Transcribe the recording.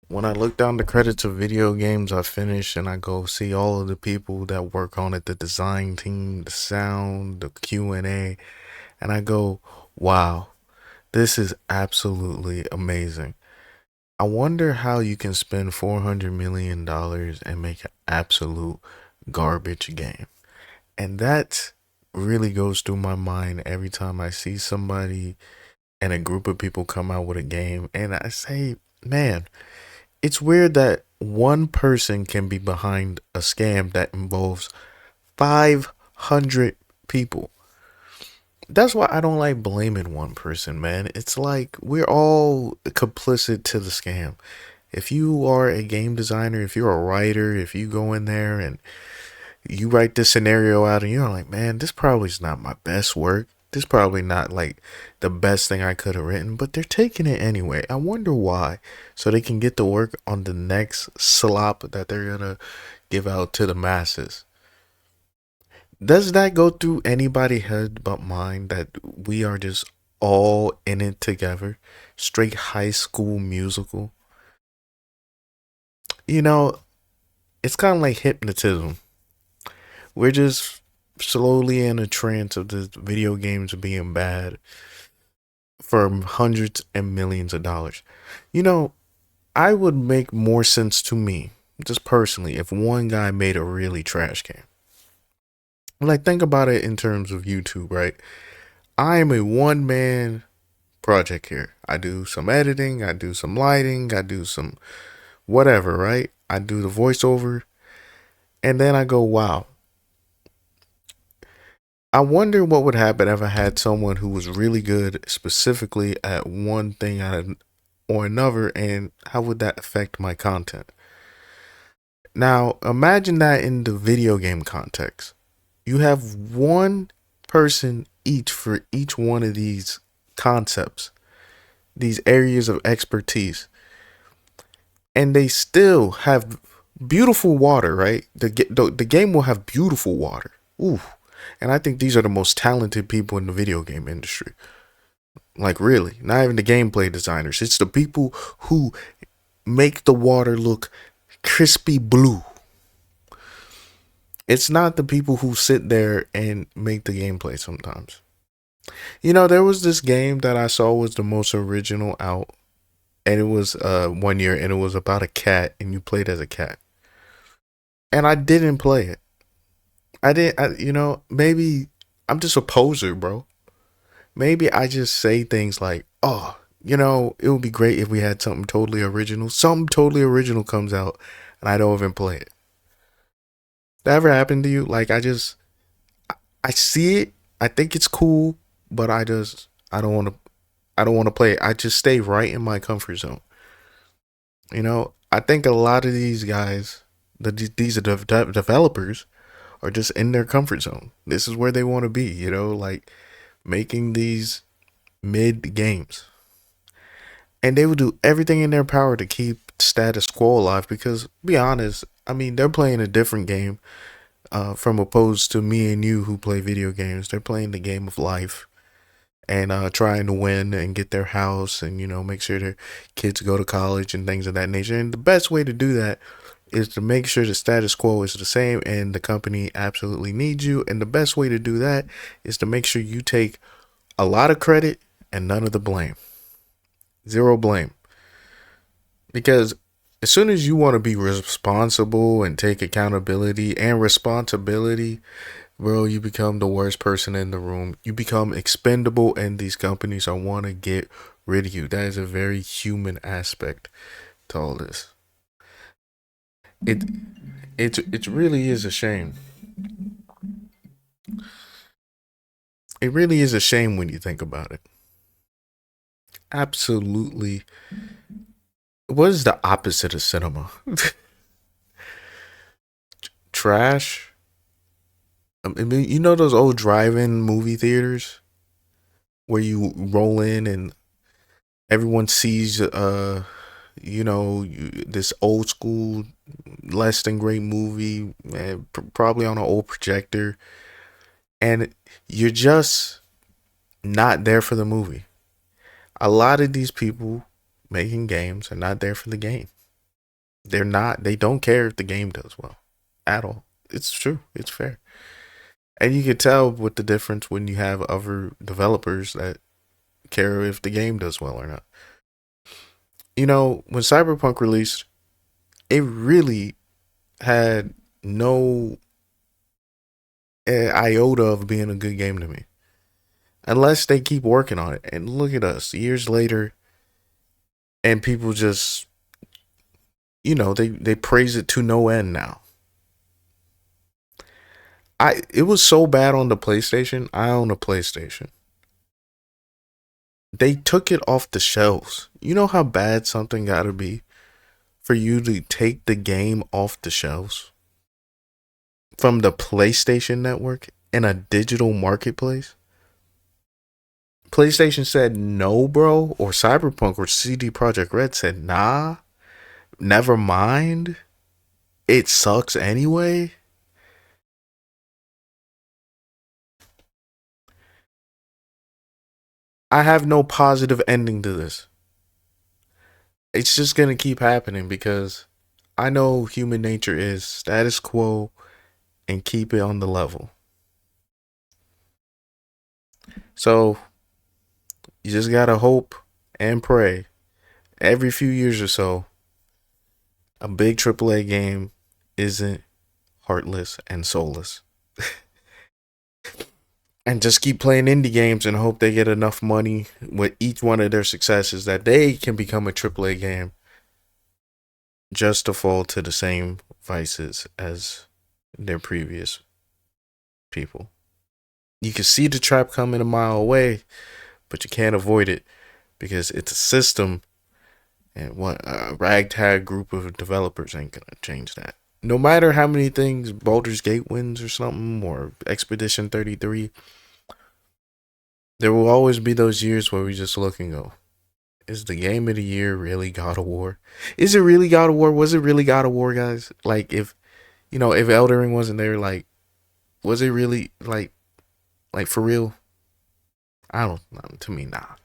When I look down the credits of video games I finish and I go see all of the people that work on it, the design team, the sound, the Q&A, and I go, wow, this is absolutely amazing. I wonder how you can spend $400 million and make an absolute garbage game. And that really goes through my mind every time I see somebody and a group of people come out with a game and I say, man, it's weird that one person can be behind a scam that involves 500 people. That's why I don't like blaming one person, man. It's like we're all complicit to the scam. If you are a game designer, if you're a writer, if you go in there and you write this scenario out and you're like, man, this probably is not my best work. This probably not like the best thing I could have written, but they're taking it anyway. I wonder why. So they can get to work on the next slop that they're gonna give out to the masses. Does that go through anybody's head but mine that we are just all in it together? Straight high school musical. You know, it's kind of like hypnotism. We're just slowly in a trance of the video games being bad for hundreds and millions of dollars. You know, I would make more sense to me, just personally, if one guy made a really trash game. Like, think about it in terms of YouTube, right? I am a one man project here. I do some editing, I do some lighting, I do some whatever, right? I do the voiceover, and then I go, wow, I wonder what would happen if I had someone who was really good specifically at one thing or another, and how would that affect my content? Now, imagine that in the video game context. You have one person each for each one of these concepts, these areas of expertise, and they still have beautiful water, right? The game will have beautiful water. Ooh. And I think these are the most talented people in the video game industry. Like, really, not even the gameplay designers. It's the people who make the water look crispy blue. It's not the people who sit there and make the gameplay sometimes. You know, there was this game that I saw was the most original out, and it was one year, and it was about a cat, and you played as a cat. And I didn't play it. I didn't, maybe I'm just a poser, bro. Maybe I just say things like, oh, it would be great if we had something totally original. Something totally original comes out and I don't even play it. That ever happened to you? Like, I see it, I think it's cool, but I don't want to play it. I just stay right in my comfort zone. I think a lot of these guys, these are developers, are just in their comfort zone. This is where they want to be, like making these mid games. And they will do everything in their power to keep status quo alive because, be honest, I mean, they're playing a different game from opposed to me and you who play video games. They're playing the game of life and trying to win and get their house and, make sure their kids go to college and things of that nature. And the best way to do that is to make sure the status quo is the same and the company absolutely needs you. And the best way to do that is to make sure you take a lot of credit and none of the blame. Zero blame. Because as soon as you want to be responsible and take accountability and responsibility, bro, you become the worst person in the room. You become expendable, and these companies are want to get rid of you. That is a very human aspect to all this. It it really is a shame. It really is a shame when you think about it. Absolutely. What is the opposite of cinema? Trash. I mean, those old drive-in movie theaters where you roll in and everyone sees, this old school, less than great movie, probably on an old projector, and you're just not there for the movie. A lot of these people making games are not there for the game. They don't care if the game does well at all. It's true. It's fair. And you can tell with the difference when you have other developers that care if the game does well or not. You know, when Cyberpunk released, it really had no iota of being a good game to me. Unless they keep working on it. And look at us, years later, and people just, they praise it to no end now. It was so bad on the PlayStation. I own a PlayStation. They took it off the shelves. You know how bad something gotta be for you to take the game off the shelves from the PlayStation Network in a digital marketplace? PlayStation said no, bro, or Cyberpunk or CD Projekt Red said nah, never mind. It sucks anyway. I have no positive ending to this. It's just gonna keep happening because I know human nature is status quo and keep it on the level. So you just gotta hope and pray every few years or so a big AAA game isn't heartless and soulless. And just keep playing indie games and hope they get enough money with each one of their successes that they can become a AAA game just to fall to the same vices as their previous people. You can see the trap coming a mile away, but you can't avoid it because it's a system, and what a ragtag group of developers ain't gonna change that. No matter how many things Baldur's Gate wins or something, or Expedition 33, there will always be those years where we just look and go, is the game of the year really God of War? Is it really God of War? Was it really God of War, guys? Like, if Elden Ring wasn't there, like, was it really, like for real? I don't know. To me, nah.